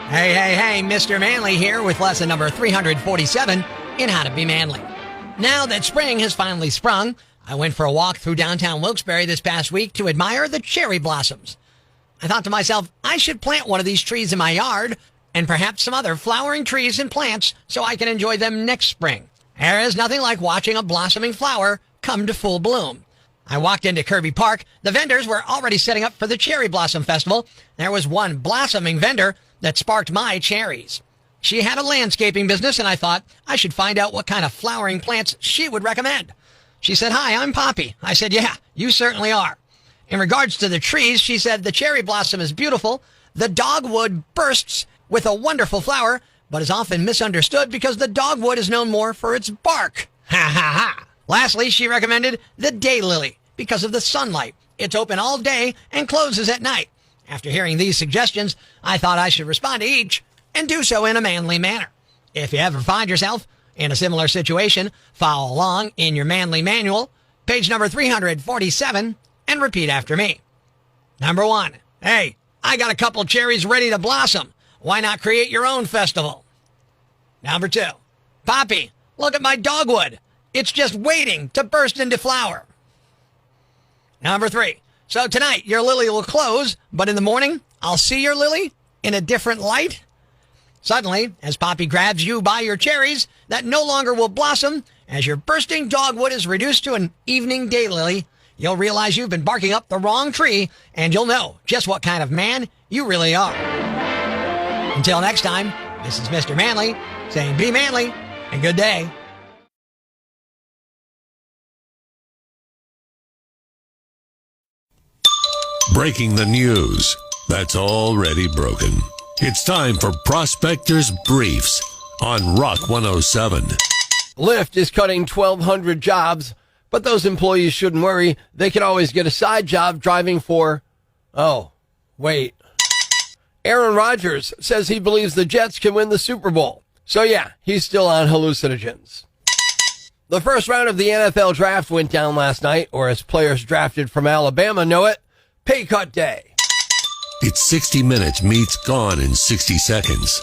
Hey, Mr. Manly here with lesson number 347 in How to Be Manly. Now that spring has finally sprung, I went for a walk through downtown Wilkes-Barre this past week to admire the cherry blossoms. I thought to myself, I should plant one of these trees in my yard and perhaps some other flowering trees and plants so I can enjoy them next spring. There is nothing like watching a blossoming flower come to full bloom. I walked into Kirby Park. The vendors were already setting up for the Cherry Blossom Festival. There was one blossoming vendor that sparked my cherries. She had a landscaping business, and I thought I should find out what kind of flowering plants she would recommend. She said, "Hi, I'm Poppy." I said, "Yeah, you certainly are." In regards to the trees, she said, "The cherry blossom is beautiful. The dogwood bursts with a wonderful flower, but is often misunderstood because the dogwood is known more for its bark." Ha ha ha. Lastly, she recommended the daylily because of the sunlight. It's open all day and closes at night. After hearing these suggestions, I thought I should respond to each and do so in a manly manner. If you ever find yourself in a similar situation, follow along in your manly manual, page number 347, and repeat after me. Number 1, hey, I got a couple cherries ready to blossom. Why not create your own festival? Number 2, Poppy, look at my dogwood. It's just waiting to burst into flower. Number 3, so tonight your lily will close, but in the morning I'll see your lily in a different light. Suddenly, as Poppy grabs you by your cherries that no longer will blossom, as your bursting dogwood is reduced to an evening daylily, you'll realize you've been barking up the wrong tree, and you'll know just what kind of man you really are. Until next time, this is Mr. Manly saying be manly and good day. Breaking the news that's already broken. It's time for Prospector's Briefs on Rock 107. Lyft is cutting 1,200 jobs, but those employees shouldn't worry. They can always get a side job driving for... Oh, wait. Aaron Rodgers says he believes the Jets can win the Super Bowl. So yeah, he's still on hallucinogens. The first round of the NFL draft went down last night, or as players drafted from Alabama know it, pay cut day. It's 60 Minutes meets Gone in 60 Seconds.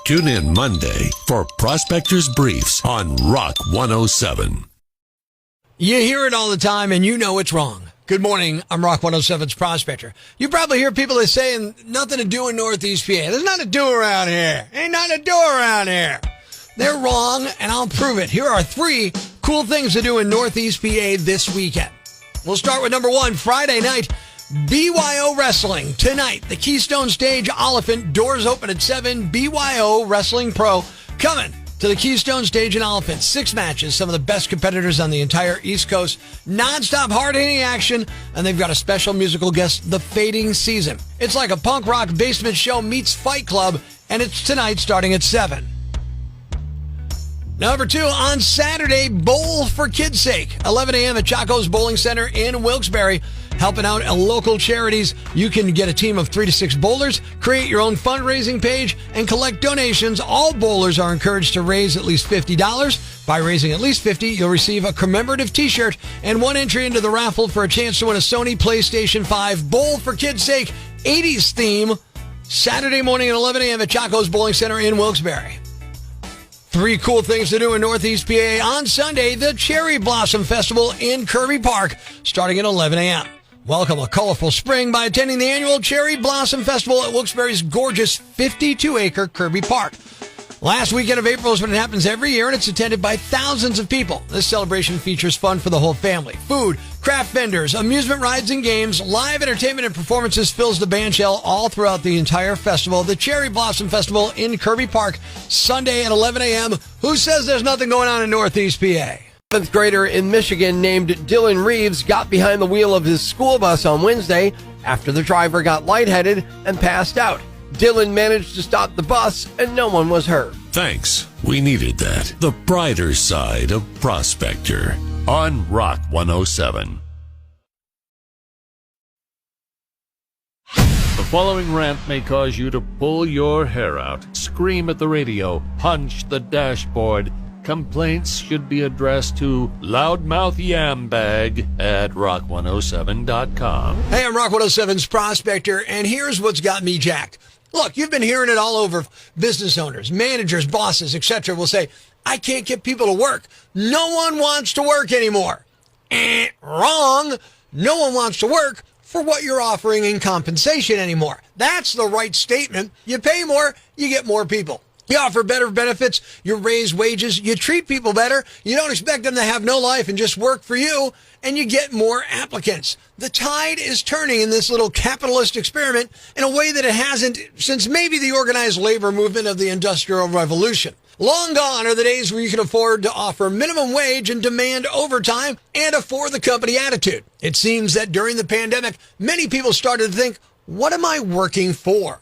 Tune in Monday for Prospector's Briefs on Rock 107. You hear it all the time, and you know it's wrong. Good morning. I'm Rock 107's Prospector. You probably hear people that saying nothing to do in Northeast PA. There's nothing to do around here. Ain't nothing to do around here. They're wrong, and I'll prove it. Here are 3 cool things to do in Northeast PA this weekend. We'll start with number 1, Friday night. BYO Wrestling. Tonight, the Keystone Stage Oliphant. Doors open at 7. BYO Wrestling Pro coming to the Keystone Stage in Oliphant. 6 matches. Some of the best competitors on the entire East Coast. Non-stop hard-hitting action. And they've got a special musical guest, The Fading Season. It's like a punk rock basement show meets Fight Club. And it's tonight starting at 7. Number 2, on Saturday, Bowl for Kids' Sake. 11 a.m. at Chaco's Bowling Center in Wilkes-Barre. Helping out local charities. You can get a team of 3 to 6 bowlers, create your own fundraising page, and collect donations. All bowlers are encouraged to raise at least $50. By raising at least $50, you'll receive a commemorative t-shirt and 1 entry into the raffle for a chance to win a Sony PlayStation 5. Bowl for Kids' Sake 80s theme. Saturday morning at 11 a.m. at Chaco's Bowling Center in Wilkes-Barre. 3 cool things to do in Northeast PA. On Sunday, the Cherry Blossom Festival in Kirby Park, starting at 11 a.m. Welcome a colorful spring by attending the annual Cherry Blossom Festival at Wilkes-Barre's gorgeous 52-acre Kirby Park. Last weekend of April is when it happens every year, and it's attended by thousands of people. This celebration features fun for the whole family. Food, craft vendors, amusement rides and games, live entertainment and performances fills the bandshell all throughout the entire festival. The Cherry Blossom Festival in Kirby Park, Sunday at 11 a.m. Who says there's nothing going on in Northeast PA? 7th grader in Michigan named Dylan Reeves got behind the wheel of his school bus on Wednesday after the driver got lightheaded and passed out. Dylan managed to stop the bus and no one was hurt. Thanks. We needed that. The brighter side of Prospector on Rock 107. The following rant may cause you to pull your hair out, scream at the radio, punch the dashboard. Complaints should be addressed to loudmouthyambag@rock107.com. Hey, I'm Rock 107's Prospector, and here's what's got me jacked. Look, you've been hearing it all over. Business owners, managers, bosses, etc. will say, I can't get people to work. No one wants to work anymore. Wrong. No one wants to work for what you're offering in compensation anymore. That's the right statement. You pay more, you get more people. You offer better benefits, you raise wages, you treat people better, you don't expect them to have no life and just work for you, and you get more applicants. The tide is turning in this little capitalist experiment in a way that it hasn't since maybe the organized labor movement of the Industrial Revolution. Long gone are the days where you can afford to offer minimum wage and demand overtime and afford the company attitude. It seems that during the pandemic, many people started to think, what am I working for?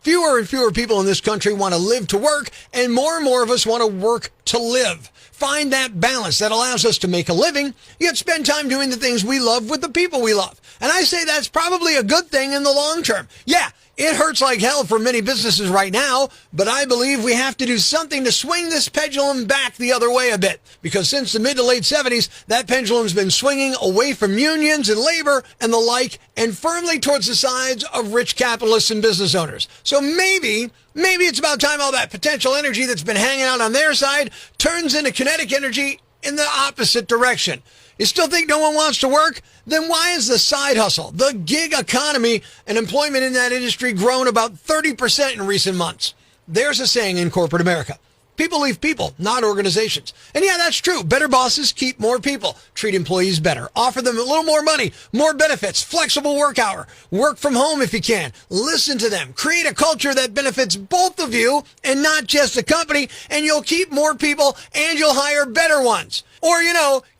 Fewer and fewer people in this country want to live to work, and more of us want to work to live. Find that balance that allows us to make a living, yet spend time doing the things we love with the people we love. And I say that's probably a good thing in the long term. Yeah, it hurts like hell for many businesses right now, but I believe we have to do something to swing this pendulum back the other way a bit. Because since the mid to late 70s, that pendulum's been swinging away from unions and labor and the like, and firmly towards the sides of rich capitalists and business owners. So maybe it's about time all that potential energy that's been hanging out on their side turns into kinetic energy in the opposite direction. You still think no one wants to work? Then why is the side hustle, the gig economy, and employment in that industry grown about 30% in recent months? There's a saying in corporate America. People leave people, not organizations. And yeah, that's true. Better bosses keep more people. Treat employees better. Offer them a little more money, more benefits, flexible work hour. Work from home if you can. Listen to them. Create a culture that benefits both of you and not just the company, and you'll keep more people and you'll hire better ones. Or,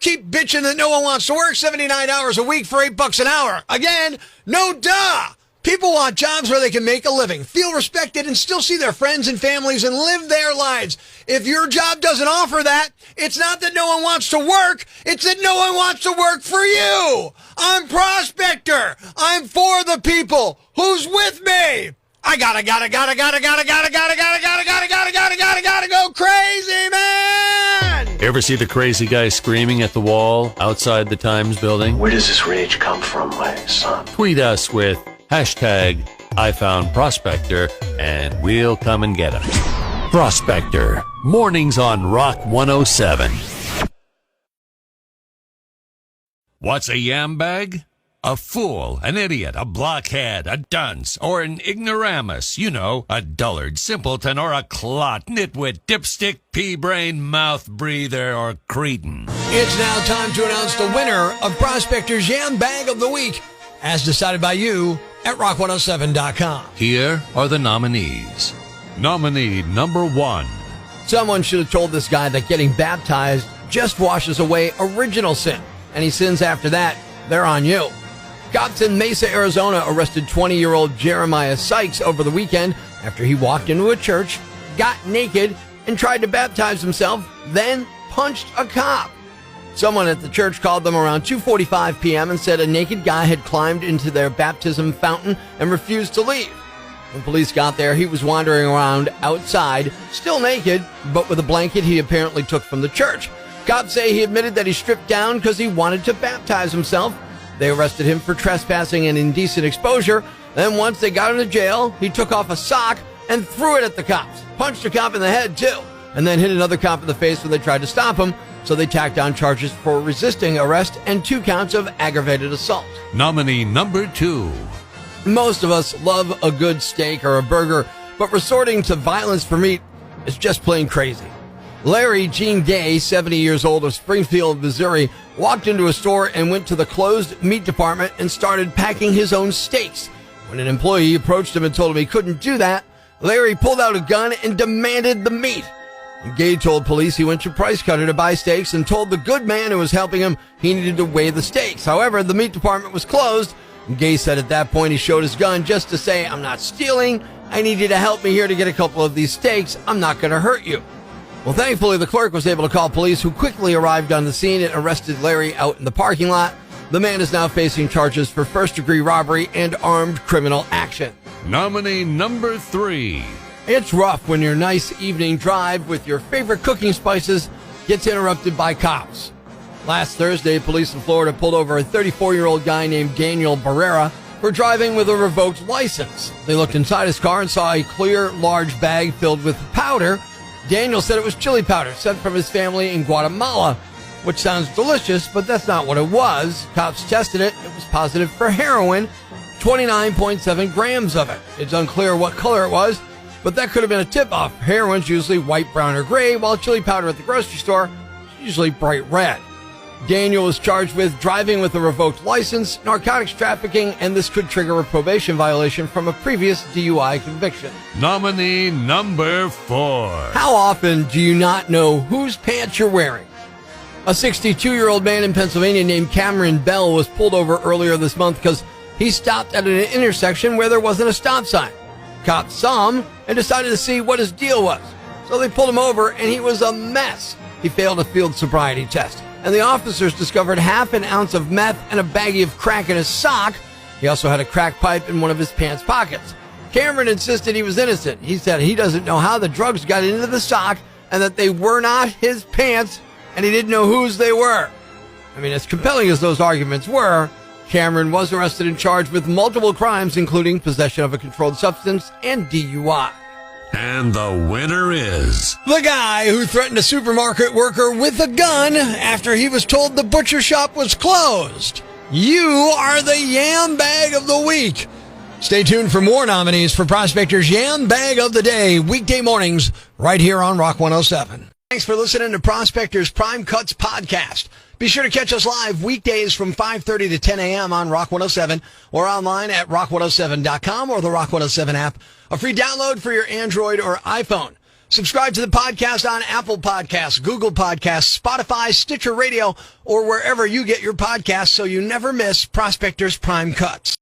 keep bitching that no one wants to work 79 hours a week for $8 an hour. Again, no duh. People want jobs where they can make a living, feel respected, and still see their friends and families and live their lives. If your job doesn't offer that, it's not that no one wants to work, it's that no one wants to work for you. I'm Prospector. I'm for the people. Who's with me? I gotta go crazy, man! Ever see the crazy guy screaming at the wall outside the Times building? Where does this rage come from, my son? Tweet us with hashtag #IFoundProspector and we'll come and get him. Prospector, mornings on Rock 107. What's a yam bag? A fool, an idiot, a blockhead, a dunce, or an ignoramus. A dullard, simpleton, or a clot, nitwit, dipstick, pea-brain, mouth breather, or cretin. It's now time to announce the winner of Prospector's Yam Bag of the Week, as decided by you at rock107.com. Here are the nominees. Nominee number 1. Someone should have told this guy that getting baptized just washes away original sin. Any sins after that, they're on you. Cops in Mesa, Arizona arrested 20-year-old Jeremiah Sykes over the weekend after he walked into a church, got naked, and tried to baptize himself, then punched a cop. Someone at the church called them around 2:45 p.m. and said a naked guy had climbed into their baptism fountain and refused to leave. When police got there, he was wandering around outside, still naked, but with a blanket he apparently took from the church. Cops say he admitted that he stripped down because he wanted to baptize himself. They arrested him for trespassing and indecent exposure. Then once they got him to jail, he took off a sock and threw it at the cops. Punched a cop in the head, too. And then hit another cop in the face when they tried to stop him. So they tacked on charges for resisting arrest and 2 counts of aggravated assault. Nominee number 2. Most of us love a good steak or a burger, but resorting to violence for meat is just plain crazy. Larry Gene Gay, 70 years old, of Springfield, Missouri, walked into a store and went to the closed meat department and started packing his own steaks. When an employee approached him and told him he couldn't do that, Larry pulled out a gun and demanded the meat. And Gay told police he went to Price Cutter to buy steaks and told the good man who was helping him he needed to weigh the steaks. However, the meat department was closed, and Gay said at that point he showed his gun just to say, "I'm not stealing. I need you to help me here to get a couple of these steaks. I'm not going to hurt you." Well, thankfully, the clerk was able to call police, who quickly arrived on the scene and arrested Larry out in the parking lot. The man is now facing charges for first-degree robbery and armed criminal action. Nominee number 3. It's rough when your nice evening drive with your favorite cooking spices gets interrupted by cops. Last Thursday, police in Florida pulled over a 34-year-old guy named Daniel Barrera for driving with a revoked license. They looked inside his car and saw a clear, large bag filled with powder. Daniel said it was chili powder sent from his family in Guatemala, which sounds delicious, but that's not what it was. Cops tested it. It was positive for heroin, 29.7 grams of it. It's unclear what color it was, but that could have been a tip-off. Heroin's usually white, brown, or gray, while chili powder at the grocery store is usually bright red. Daniel was charged with driving with a revoked license, narcotics trafficking, and this could trigger a probation violation from a previous DUI conviction. Nominee number 4. How often do you not know whose pants you're wearing? A 62-year-old man in Pennsylvania named Cameron Bell was pulled over earlier this month because he stopped at an intersection where there wasn't a stop sign. Cops saw him and decided to see what his deal was. So they pulled him over, and he was a mess. He failed a field sobriety test, and the officers discovered half an ounce of meth and a baggie of crack in his sock. He also had a crack pipe in one of his pants pockets. Cameron insisted he was innocent. He said he doesn't know how the drugs got into the sock and that they were not his pants, and he didn't know whose they were. I mean, as compelling as those arguments were, Cameron was arrested and charged with multiple crimes, including possession of a controlled substance and DUI. And the winner is... The guy who threatened a supermarket worker with a gun after he was told the butcher shop was closed. You are the Yam Bag of the Week. Stay tuned for more nominees for Prospector's Yam Bag of the Day, weekday mornings, right here on Rock 107. Thanks for listening to Prospector's Prime Cuts podcast. Be sure to catch us live weekdays from 5:30 to 10 a.m. on Rock 107 or online at rock107.com or the Rock 107 app, a free download for your Android or iPhone. Subscribe to the podcast on Apple Podcasts, Google Podcasts, Spotify, Stitcher Radio, or wherever you get your podcasts so you never miss Prospector's Prime Cuts.